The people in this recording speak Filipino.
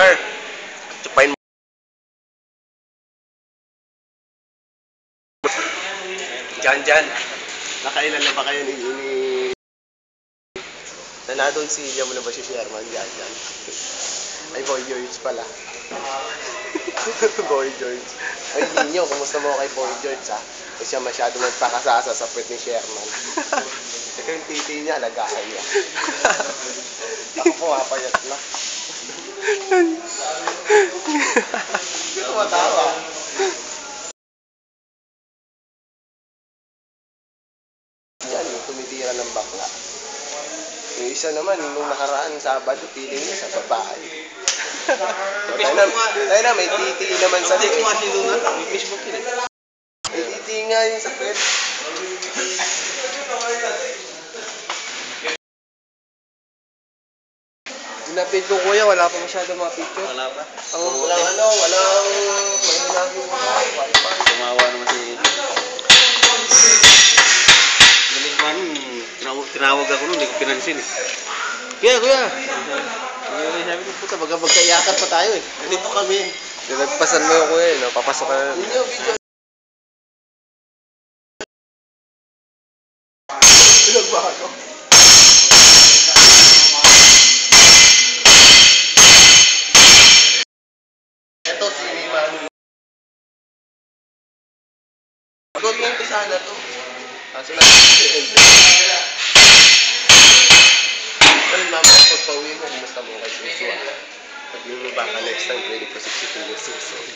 Sir, tsupain mo. Dyan. Nakailan na ba kayo ni Nanadon silya mo na ba si Sherman? Dyan. Ay, Boy George pala. Boy George. Ay, Ninyo, kumusta mo kay Boy George, ha? Kasi siya masyado magpakasasa sa puwet ni Sherman. Saka yung titi niya, alagaan niya. Ako pumapayat na. Hindi tumatawa. Yan, tumitira ng bakla. Yung isa naman, nung nakaraan Sabado, piling niya sa babae. So, tayo na, may titi naman sa puwet. May Facebook yun eh. May titi nga yun sa puwet. Pinapid ko kuya, wala pa masyado mga picture. Wala pa. Walang mahinagi mo na. Tumawa naman si Galing tinawag ako nun, hindi ko pinansin eh. Kuya! Sabi ko, puta, baga magkaiyakan pa tayo eh. Ganito kami. Nagpasan mo yung kuya, no? Papasok ka na. Yun yung video. Pinagbago. Ito si Manu. Good yung pisana to. Kaso lang mama, pagpauwi mo, kumusta mo kay Suso? Pag yung baka next time, pwede po 62 years old.